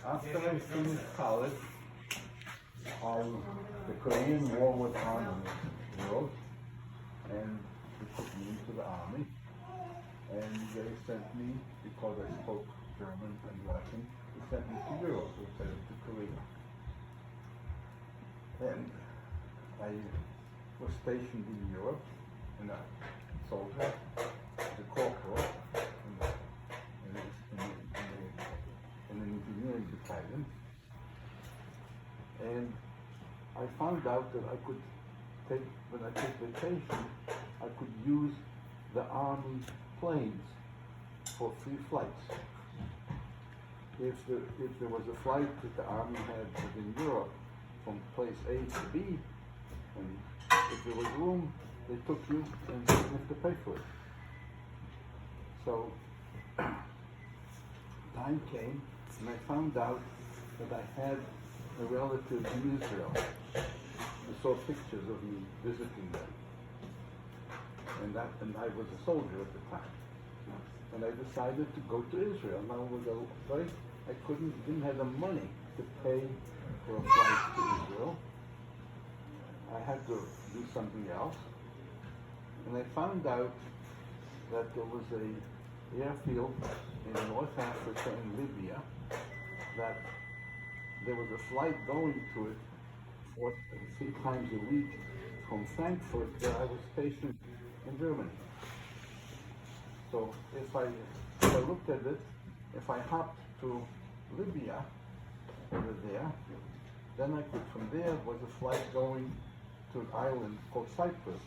After I finished college, the Korean War was on in the world, and they took me into the army, and they sent me, because I spoke German and Russian, they sent me to Europe instead of to Korea. And I was stationed in Europe, and a soldier, the corporal, in an engineering battalion. And I found out that I could take, when I took vacation, I could use the Army planes for free flights. If there was a flight that the Army had within Europe from place A to B, and if there was room, they took you and you didn't have to pay for it. So time came, and I found out that I had a relative in Israel. I saw pictures of me visiting them, and I was a soldier at the time. And I decided to go to Israel. Now I didn't have the money to pay for a flight to Israel. I had to do something else, and I found out that there was an airfield in North Africa in Libya that there was a flight going to it 3 times a week from Frankfurt, where I was stationed in Germany. So if I looked at it, if I hopped to Libya over there, then I could, from there was a flight going to an island called Cyprus,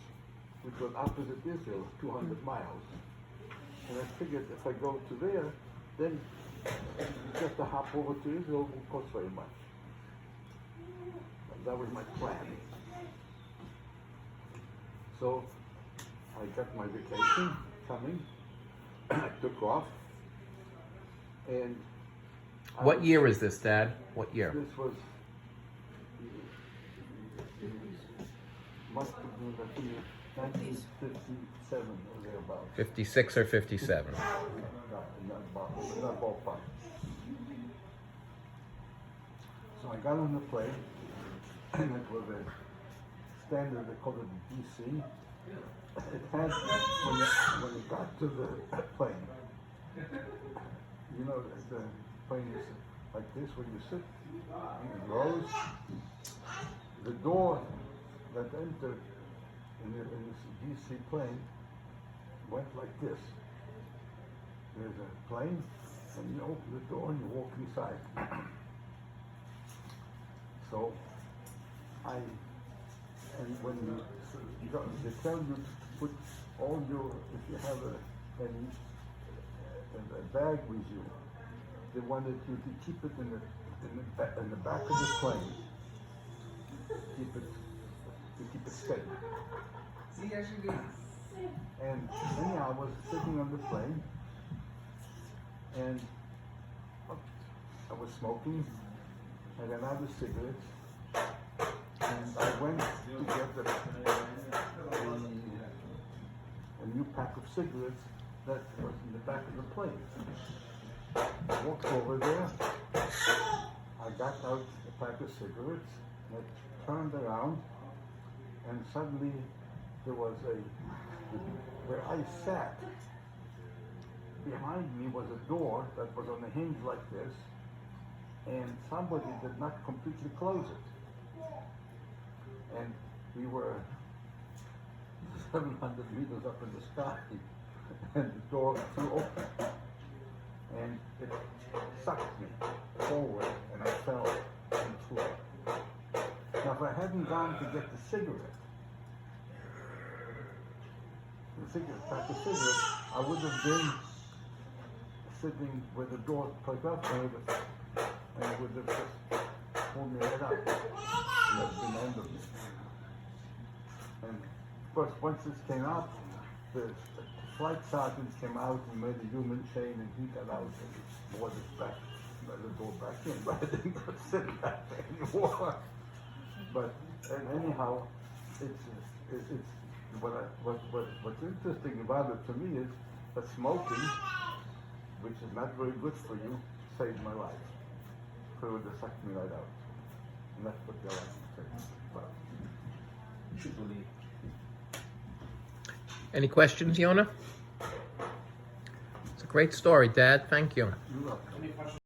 which was opposite Israel, 200 miles. And I figured if I go to there, then just to hop over to Israel won't cost very much. That was my plan. So I got my vacation coming. I took off. And what year is this, Dad? What year? This was, must have been, I think, 1957 or thereabouts. 56 or 57? Not ballpark. So I got on the plane, and it was a standard, they called it a DC. It had, when you got to the plane, you know, the plane is like this when you sit, it rose. The door that entered in this DC plane went like this. There's a plane, and you open the door and you walk inside. So and when they tell you to put all your, if you have a bag with you, they wanted you to keep it in the back of the plane. Keep it steady. And anyhow, I was sitting on the plane, and I was smoking. I ran out of cigarettes, and I went to get a new pack of cigarettes that was in the back of the plane. I walked over there. I got out a pack of cigarettes, and I turned around, and suddenly there was where I sat, behind me was a door that was on a hinge like this, and somebody did not completely close it. And we were 700 meters up in the sky, and the door flew open, and it sucked me forward, and I fell on the floor. Now, if I hadn't gone to get the cigarette, pack of cigarettes, I would have been sitting where the door plugged up, and it would have just pulled me right out. And that's been the end of it. And of course, once this came out, the flight sergeant came out and made a human chain, and he got out and boarded back, let the door back in, but I didn't sit back anymore. But anyhow, what's interesting about it to me is that smoking, which is not very good for you, saved my life. So it would have sucked me right out. And that's what they're like to say. But You should believe. Any questions, Yona? It's a great story, Dad. Thank you. you're welcome. Any questions?